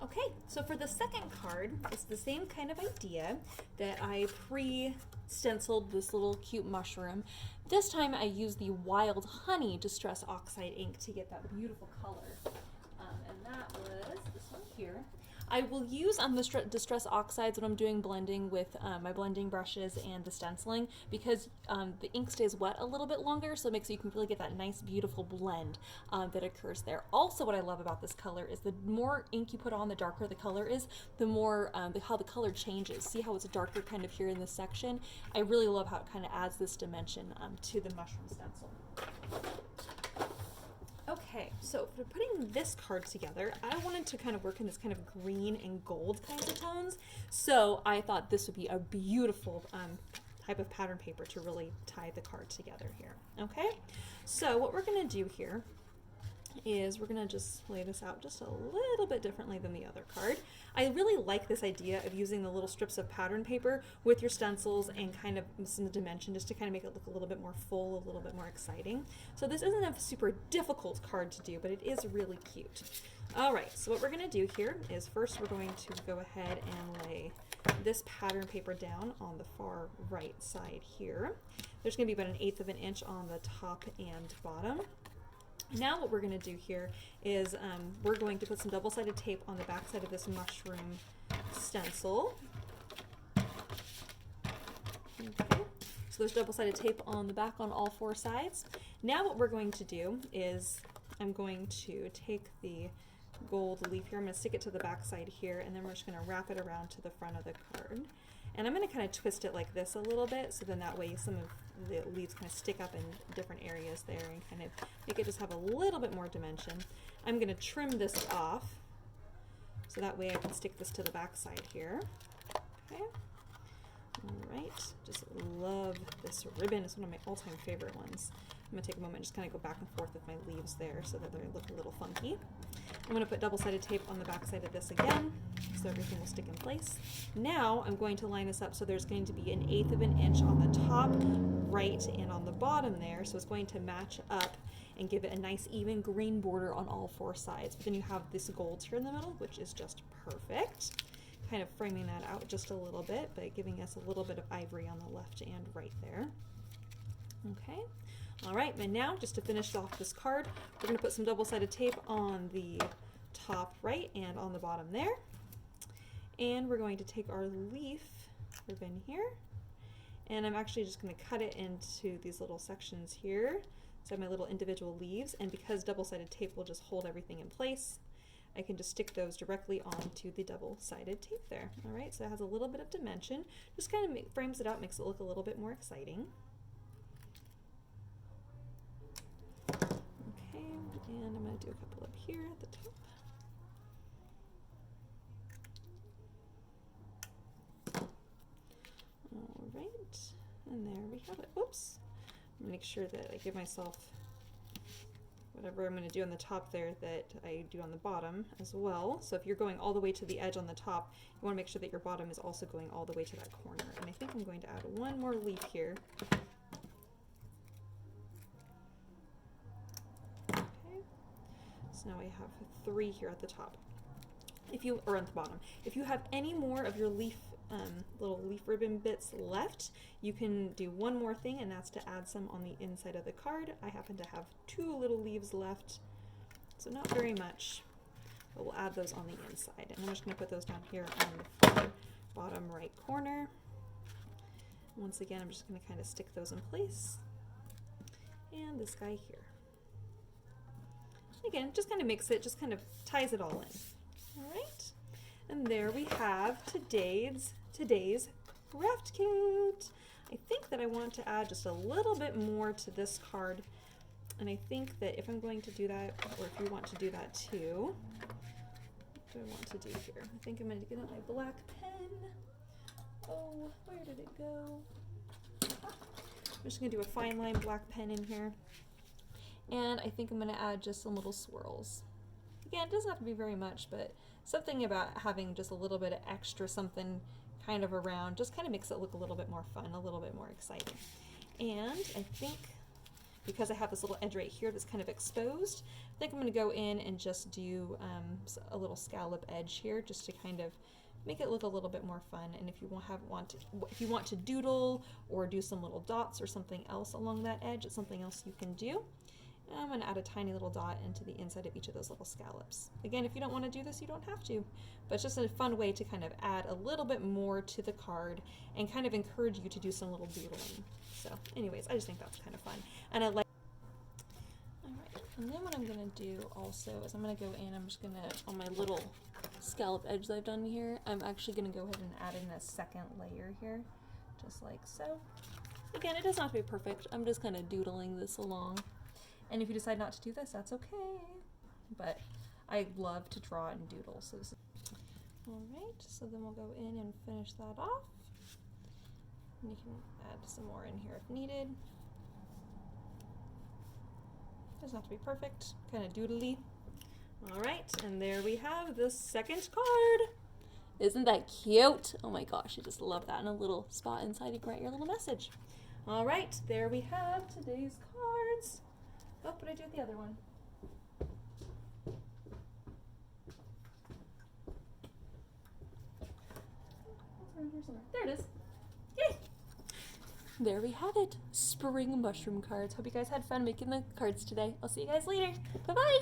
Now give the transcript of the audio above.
Okay, so for the second card, it's the same kind of idea that I pre-stenciled this little cute mushroom. This time I used the Wild Honey Distress Oxide ink to get that beautiful color. And that was this one here. I will use the Distress Oxides when I'm doing blending with my blending brushes and the stenciling because the ink stays wet a little bit longer, so it makes so you can really get that nice beautiful blend that occurs there. Also, what I love about this color is the more ink you put on, the darker the color is, the more how the color changes. See how it's darker kind of here in this section? I really love how it kind of adds this dimension to the mushroom stencil. Okay, so for putting this card together, I wanted to kind of work in this kind of green and gold kinds of tones. So I thought this would be a beautiful type of pattern paper to really tie the card together here. Okay, so what we're going to do here is we're going to just lay this out just a little bit differently than the other card. I really like this idea of using the little strips of pattern paper with your stencils and kind of some dimension just to kind of make it look a little bit more full, a little bit more exciting. So this isn't a super difficult card to do, but it is really cute. All right, so what we're going to do here is first we're going to go ahead and lay this pattern paper down on the far right side here. There's going to be about 1/8 of an inch on the top and bottom. Now what we're going to do here is we're going to put some double-sided tape on the back side of this mushroom stencil. Okay. So there's double-sided tape on the back on all 4 sides. Now what we're going to do is I'm going to take the gold leaf here, I'm going to stick it to the back side here, and then we're just going to wrap it around to the front of the card. And I'm going to kind of twist it like this a little bit, so then that way some of the leaves kind of stick up in different areas there and kind of make it just have a little bit more dimension. I'm going to trim this off, so that way I can stick this to the back side here. Okay. Alright, just love this ribbon. It's one of my all-time favorite ones. I'm going to take a moment and just kind of go back and forth with my leaves there so that they look a little funky. I'm going to put double-sided tape on the back side of this again so everything will stick in place. Now I'm going to line this up so there's going to be 1/8 of an inch on the top right and on the bottom there, so it's going to match up and give it a nice even green border on all 4 sides. But then you have this gold here in the middle, which is just perfect. Kind of framing that out just a little bit, but giving us a little bit of ivory on the left and right there. Okay. All right, and now just to finish off this card, we're going to put some double-sided tape on the top right and on the bottom there. And we're going to take our leaf ribbon here, and I'm actually just going to cut it into these little sections here. So I have my little individual leaves, and because double-sided tape will just hold everything in place, I can just stick those directly onto the double-sided tape there. All right, so it has a little bit of dimension, just kind of frames it out, makes it look a little bit more exciting. Okay, and I'm going to do a couple up here at the top. All right, and there we have it. Oops, I'm going to make sure that I give myself whatever I'm going to do on the top there that I do on the bottom as well. So if you're going all the way to the edge on the top, you want to make sure that your bottom is also going all the way to that corner. And I think I'm going to add one more leaf here. Okay, so now I have 3 here at the top. Or at the bottom. If you have any more of your leaf little leaf ribbon bits left, you can do one more thing, and that's to add some on the inside of the card. I happen to have 2 little leaves left, so not very much, but we'll add those on the inside. And I'm just going to put those down here on the far bottom right corner. Once again, I'm just going to kind of stick those in place. And this guy here. Again, just kind of makes it, just kind of ties it all in. All right. And there we have today's craft kit. I think that I want to add just a little bit more to this card, and I think that if I'm going to do that, or if you want to do that too, what do I want to do here? I think I'm going to get out my black pen. Oh, where did it go? I'm just going to do a fine line black pen in here, and I think I'm going to add just some little swirls. Again, it doesn't have to be very much, but something about having just a little bit of extra something kind of around just kind of makes it look a little bit more fun, a little bit more exciting. And I think because I have this little edge right here that's kind of exposed, I think I'm going to go in and just do a little scallop edge here, just to kind of make it look a little bit more fun. And if you want to doodle or do some little dots or something else along that edge, it's something else you can do. And I'm going to add a tiny little dot into the inside of each of those little scallops. Again, if you don't want to do this, you don't have to, but it's just a fun way to kind of add a little bit more to the card and kind of encourage you to do some little doodling. So anyways, I just think that's kind of fun. And I like. Alright, and then what I'm going to do also is I'm going to go in, I'm just going to, on my little scallop edge that I've done here, I'm actually going to go ahead and add in a second layer here, just like so. Again, it doesn't have to be perfect, I'm just kind of doodling this along. And if you decide not to do this, that's okay. But I love to draw and doodle. So this is alright, so then we'll go in and finish that off. And you can add some more in here if needed. Doesn't have to be perfect, kind of doodly. Alright, and there we have the second card. Isn't that cute? Oh my gosh, I just love that. And a little spot inside you can write your little message. Alright, there we have today's cards. Oh, what did I do with the other one? There it is. Yay! There we have it. Spring mushroom cards. Hope you guys had fun making the cards today. I'll see you guys later. Bye-bye!